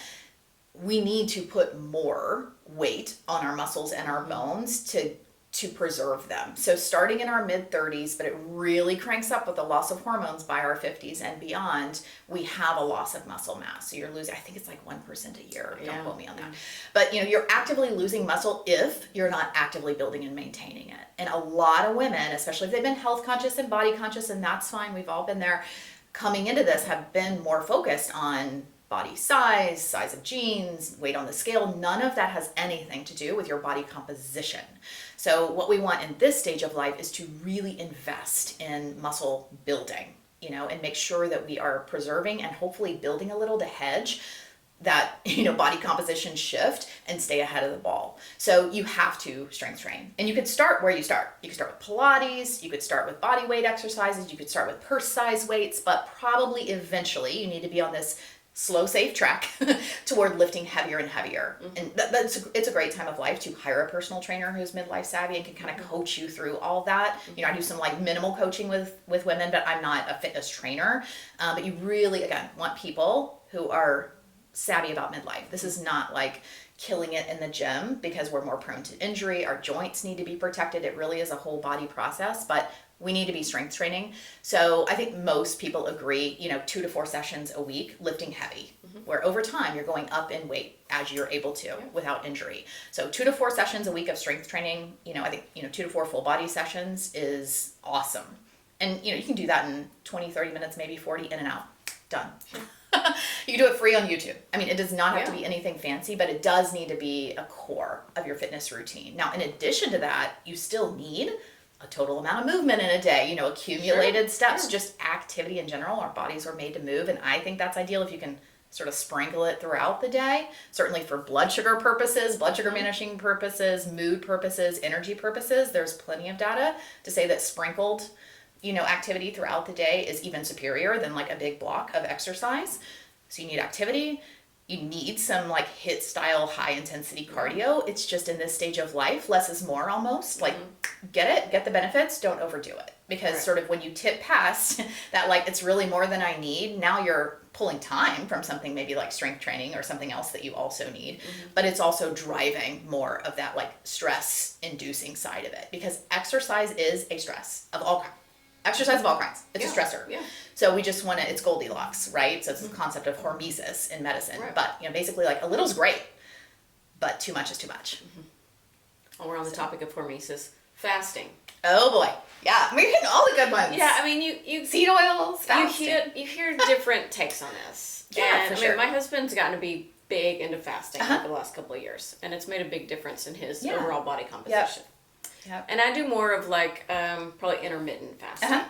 we need to put more weight on our muscles and our bones to preserve them. So starting in our mid 30s, but it really cranks up with the loss of hormones by our 50s and beyond, we have a loss of muscle mass. So you're losing, I think it's like 1% a year. Don't quote me on that. But you're actively losing muscle if you're not actively building and maintaining it. And a lot of women, especially if they've been health conscious and body conscious, and that's fine, we've all been there, coming into this have been more focused on body size of jeans, weight on the scale. None of that has anything to do with your body composition. So what we want in this stage of life is to really invest in muscle building, and make sure that we are preserving and hopefully building a little to hedge that, body composition shift and stay ahead of the ball. So you have to strength train. And you could start where you start. You could start with Pilates, you could start with body weight exercises, you could start with purse size weights, but probably eventually you need to be on this slow, safe track toward lifting heavier and heavier. And it's a great time of life to hire a personal trainer who's midlife savvy and can kind of coach you through all that. I do some like minimal coaching with women, but I'm not a fitness trainer. But you really, again, want people who are savvy about midlife. This is not like killing it in the gym because we're more prone to injury. Our joints need to be protected. It really is a whole body process, but we need to be strength training. So I think most people agree, 2 to 4 sessions a week, lifting heavy, where over time you're going up in weight as you're able to without injury. So 2 to 4 sessions a week of strength training, I think, 2 to 4 full body sessions is awesome. And, you can do that in 20, 30 minutes, maybe 40, in and out, done. You can do it free on YouTube. I mean, it does not have to be anything fancy, but it does need to be a core of your fitness routine. Now, in addition to that, you still need a total amount of movement in a day, accumulated steps, just activity in general. Our bodies are made to move, and I think that's ideal if you can sort of sprinkle it throughout the day, certainly for blood sugar purposes, blood sugar managing purposes, mood purposes, energy purposes. There's plenty of data to say that sprinkled, activity throughout the day is even superior than like a big block of exercise. So you need activity. You need some like HIIT style high intensity cardio. It's just in this stage of life, less is more almost. Like get the benefits, don't overdo it. Because sort of when you tip past that, like it's really more than I need, now you're pulling time from something maybe like strength training or something else that you also need. But it's also driving more of that like stress inducing side of it, because exercise is a stress of all kinds. Exercise of all kinds. It's a stressor. Yeah. So we just want to, it's Goldilocks, right? So it's the concept of hormesis in medicine. Right. But, basically like a little's great, but too much is too much. While we're on the topic of hormesis, fasting. Oh boy. Yeah. We're hitting all the good ones. Yeah. I mean, you seed oils, fasting. You hear different takes on this. Yeah, and, for sure. My husband's gotten to be big into fasting over the last couple of years, and it's made a big difference in his overall body composition. Yep. And I do more of like probably intermittent fasting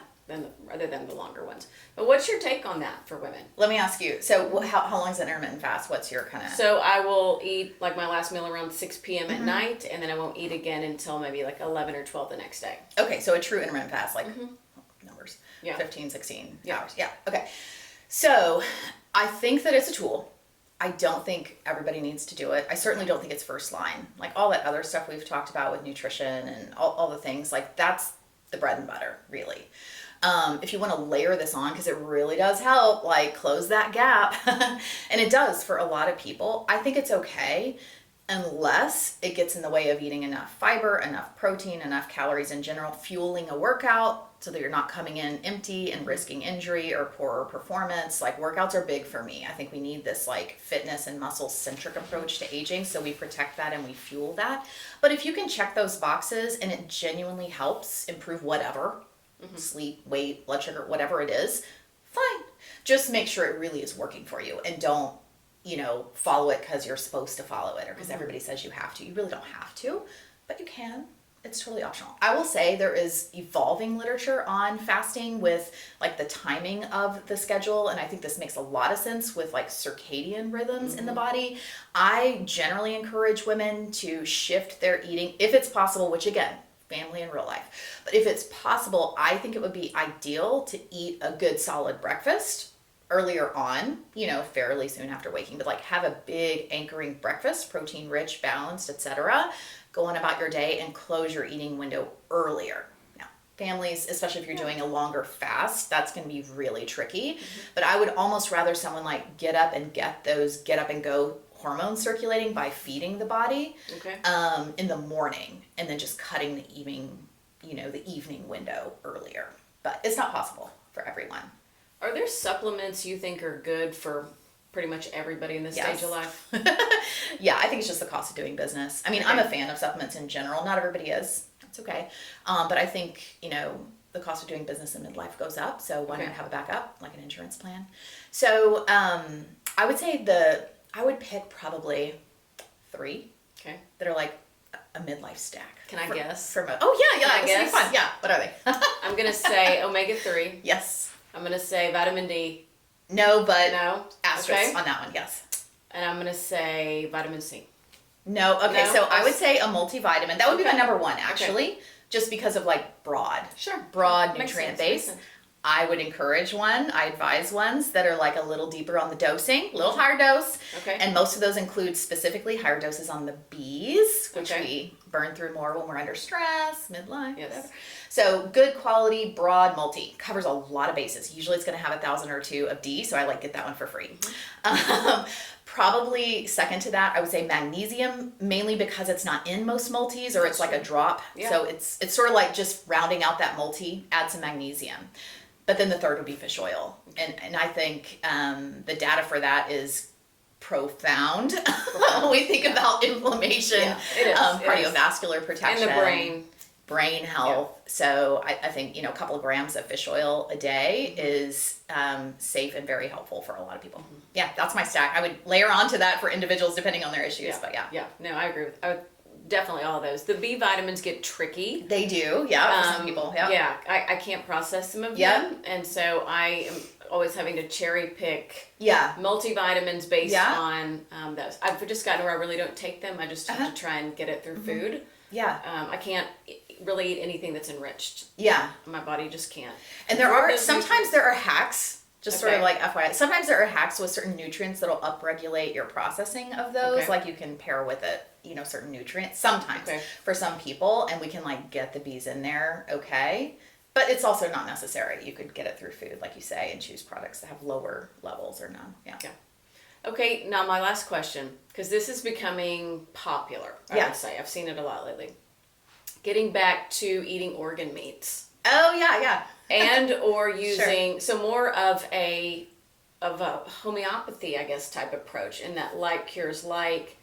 rather than the longer ones. But what's your take on that for women? Let me ask you. So how long is an intermittent fast? What's your kind of... So I will eat like my last meal around 6 p.m. at night, and then I won't eat again until maybe like 11 or 12 the next day. Okay, so a true intermittent fast, like numbers, 15, 16 hours. Yeah, okay. So I think that it's a tool. I don't think everybody needs to do it. I certainly don't think it's first line. Like all that other stuff we've talked about with nutrition and all the things, like that's the bread and butter, really. If you want to layer this on, because it really does help, like close that gap, and it does for a lot of people, I think it's okay unless it gets in the way of eating enough fiber, enough protein, enough calories in general, fueling a workout so that you're not coming in empty and risking injury or poorer performance. Like workouts are big for me. I think we need this like fitness and muscle centric approach to aging, so we protect that and we fuel that. But if you can check those boxes and it genuinely helps improve whatever, sleep, weight, blood sugar, whatever it is, fine. just make sure it really is working for you, and don't, follow it because you're supposed to follow it or because everybody says you have to. You really don't have to, but you can. It's totally optional. I will say there is evolving literature on fasting with like the timing of the schedule, and I think this makes a lot of sense with like circadian rhythms in the body. I generally encourage women to shift their eating if it's possible, which again, family and real life. But if it's possible, I think it would be ideal to eat a good solid breakfast earlier on, fairly soon after waking, but like have a big anchoring breakfast, protein rich, balanced, etc. Go on about your day and close your eating window earlier. Now, families, especially if you're doing a longer fast, that's going to be really tricky. But I would almost rather someone like get up and get those get up and go hormones circulating by feeding the body in the morning, and then just cutting the evening window earlier. But it's not possible for everyone. Are there supplements you think are good for pretty much everybody in this stage of life? Yeah, I think it's just the cost of doing business. I mean, I'm a fan of supplements in general. Not everybody is. That's okay. But I think, the cost of doing business in midlife goes up. So why not have a backup, like an insurance plan? So I would say I would pick probably 3 that are like a midlife stack. Can I guess? Yeah. I guess. Fun. Yeah. What are they? I'm going to say omega-3. Yes. I'm going to say vitamin D. No, but no. Asterisk on that one, yes. And I'm going to say vitamin C. No, okay, No? so I would say a multivitamin. That would be my number 1, actually, just because of like broad nutrient base. I would encourage one. I advise ones that are like a little deeper on the dosing, a little higher dose. Okay. And most of those include specifically higher doses on the Bs, which we burn through more when we're under stress, midlife. Yes. So good quality, broad multi covers a lot of bases. Usually it's going to have 1,000 or 2 of D, so I like get that one for free. Probably second to that, I would say magnesium, mainly because it's not in most multis, or it's like a drop. Yeah. So it's sort of like just rounding out that multi, add some magnesium. But then the third would be fish oil. And I think the data for that is profound. When we think about inflammation, cardiovascular protection. And the brain health. Yeah. So I think, a couple of grams of fish oil a day is safe and very helpful for a lot of people. Yeah, that's my stack. I would layer onto that for individuals depending on their issues, but yeah. Yeah, no, I agree with definitely all of those. The B vitamins get tricky. They do, for some people. Yeah. Yeah, I can't process some of them, and so I am always having to cherry pick multivitamins based on those. I've just gotten where I really don't take them. I just have to try and get it through food. Yeah. I can't really eat anything that's enriched. Yeah. My body just can't. And there are hacks, just sort of like FYI. Sometimes there are hacks with certain nutrients that'll upregulate your processing of those. Okay. Like you can pair with it, certain nutrients sometimes for some people, and we can like get the Bs in there. Okay. But it's also not necessary. You could get it through food, like you say, and choose products that have lower levels or none. Yeah. Okay, now my last question, because this is becoming popular, I would say. I've seen it a lot lately. Getting back to eating organ meats. Oh, yeah. And or using, so more of a homeopathy, I guess, type approach, in that like cures like.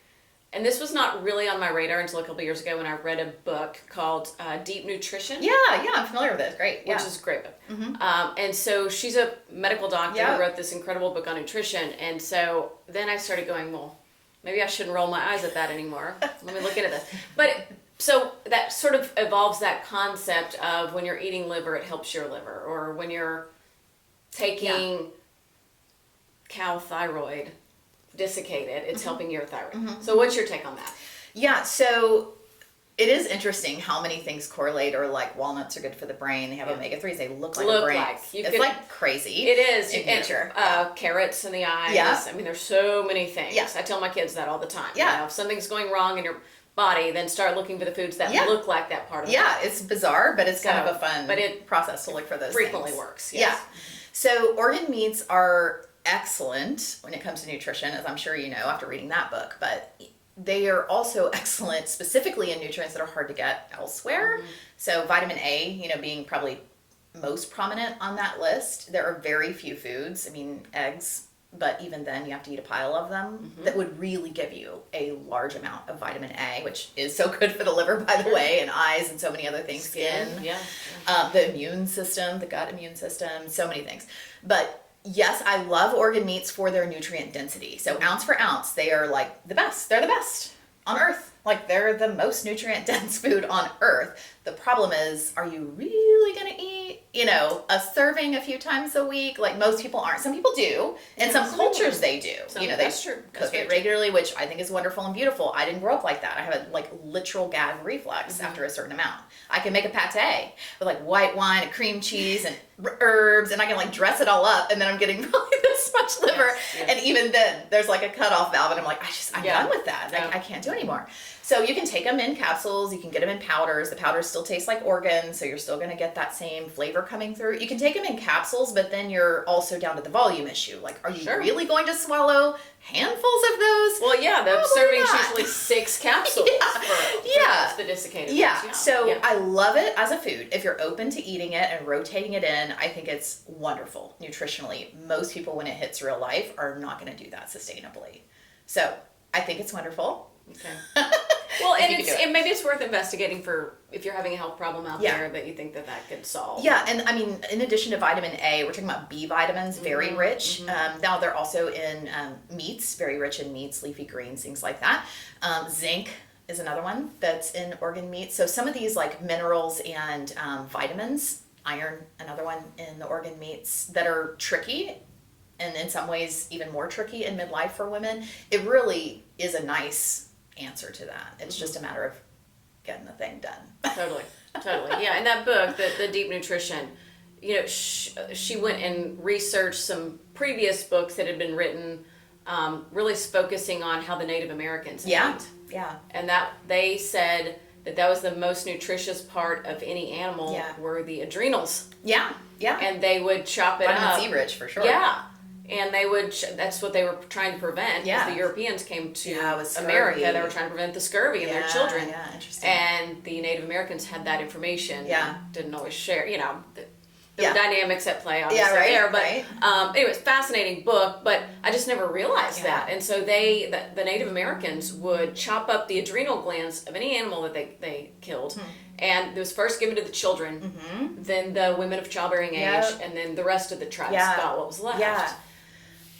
And this was not really on my radar until a couple of years ago when I read a book called Deep Nutrition. Yeah, I'm familiar with it. Great. Which is a great book. Mm-hmm. And so she's a medical doctor who wrote this incredible book on nutrition. And so then I started going, well, maybe I shouldn't roll my eyes at that anymore. Let me look into this. But so that sort of evolves that concept of when you're eating liver, it helps your liver. Or when you're taking cow thyroid desiccated, it's helping your thyroid. So what's your take on that? Yeah, so it is interesting how many things correlate, or like walnuts are good for the brain. They have omega-3s. They look like a brain. It's like crazy. It is. In nature. Carrots in the eyes. Yeah. I mean, there's so many things. Yeah. I tell my kids that all the time. Yeah. If something's going wrong in your body, then start looking for the foods that look like that part of the body. Yeah, it's bizarre, but it's kind of a fun process to look for those frequently things. Works. Yes. Yeah. So organ meats are excellent when it comes to nutrition, as I'm sure you know after reading that book, but they are also excellent specifically in nutrients that are hard to get elsewhere. So vitamin A, being probably most prominent on that list. There are very few foods, eggs, but even then you have to eat a pile of them, that would really give you a large amount of vitamin A, which is so good for the liver, by the way, and eyes and so many other things, skin. The immune system, the gut immune system, so many things. But Yes, I love organ meats for their nutrient density. So ounce for ounce, they are like the best. They're the best on earth. Like they're the most nutrient dense food on earth. The problem is, are you really going to eat, a serving a few times a week? Like most people aren't. Some people do. In some cultures they do. They that's true. cook it regularly, which I think is wonderful and beautiful. I didn't grow up like that. I have a like literal gag reflex after a certain amount. I can make a pate with like white wine and cream cheese and herbs, and I can like dress it all up, and then I'm getting really this much liver. Yes. And even then there's like a cutoff valve, and I'm like, I'm done with that. Yeah. I can't do anymore. So you can take them in capsules, you can get them in powders. The powders still taste like organs, so you're still going to get that same flavor coming through. You can take them in capsules, but then you're also down to the volume issue. Like, are you really going to swallow handfuls of those? Well, yeah, the Probably serving's not. usually 6 capsules for the desiccated ones. Yeah. So I love it as a food. If you're open to eating it and rotating it in, I think it's wonderful nutritionally. Most people, when it hits real life, are not going to do that sustainably. So I think it's wonderful. Okay. Well, and maybe it's worth investigating for if you're having a health problem out there that you think that could solve. Yeah, and I mean, in addition to vitamin A, we're talking about B vitamins, very rich. Now they're also in meats, very rich in meats, leafy greens, things like that. Zinc is another one that's in organ meats. So some of these like minerals and vitamins, iron, another one in the organ meats that are tricky, and in some ways even more tricky in midlife for women. It really is a nice answer to that. It's just a matter of getting the thing done. Totally. Yeah, in that book, the Deep Nutrition, she went and researched some previous books that had been written, really focusing on how the Native Americans ate. Yeah. And that they said that was the most nutritious part of any animal were the adrenals. Yeah. And they would chop it Vitamin up. C rich for sure. Yeah. And they would, that's what they were trying to prevent. Yeah. As the Europeans came to scurvy. America, they were trying to prevent the scurvy in their children. Yeah, interesting. And the Native Americans had that information. Yeah. Didn't always share, there were dynamics at play obviously there. But anyway, it's a fascinating book, but I just never realized that. And so the Native Americans would chop up the adrenal glands of any animal that they killed. And it was first given to the children, then the women of childbearing age, and then the rest of the tribes got what was left. Yeah.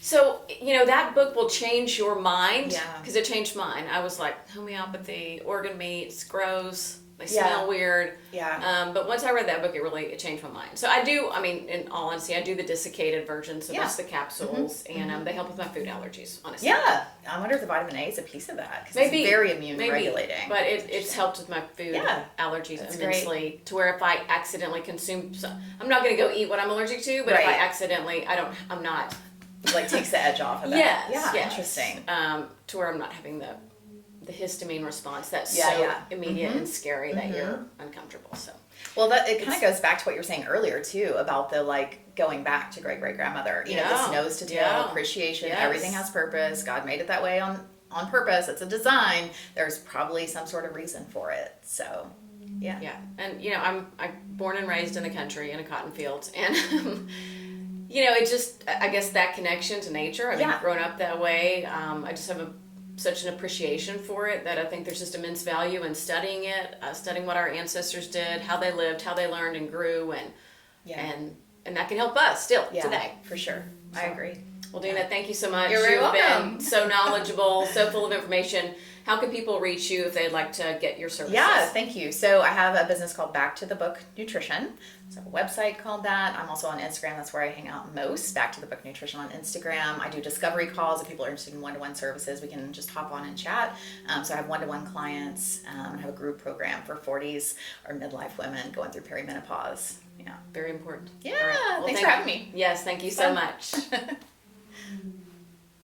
So, that book will change your mind, because it changed mine. I was like, homeopathy, organ meats, gross, they smell weird. Yeah. But once I read that book, it changed my mind. So in all honesty, I do the desiccated version, so that's the capsules, and they help with my food allergies, honestly. Yeah. I wonder if the vitamin A is a piece of that, because it's very immune regulating. But it's helped with my food allergies immensely, to where if I accidentally consume, I'm not going to go eat what I'm allergic to, but if I accidentally, I'm not. Like takes the edge off of that. Yes. Interesting. To where I'm not having the histamine response that's immediate and scary that you're uncomfortable. So well, it kind of goes back to what you were saying earlier too about the like going back to great grandmother. This nose to tail appreciation. Yes. Everything has purpose. God made it that way on purpose. It's a design. There's probably some sort of reason for it. So. Yeah. Yeah. And I'm born and raised in the country in a cotton field, and it just, I guess that connection to nature, grown up that way, I just have such an appreciation for it that I think there's just immense value in studying it, studying what our ancestors did, how they lived, how they learned and grew, and that can help us still today. For sure. So, I agree. Well, Dena, thank you so much. You're very welcome. Been so knowledgeable, so full of information. How can people reach you if they'd like to get your services? Yeah, thank you. So I have a business called Back to the Book Nutrition. There's a website called that. I'm also on Instagram. That's where I hang out most. Back to the Book Nutrition on Instagram. I do discovery calls. If people are interested in one-to-one services, we can just hop on and chat. So I have one-to-one clients. I have a group program for 40s or midlife women going through perimenopause. Yeah. Very important. Yeah. Well, thanks for having me. Yes, thank you so much.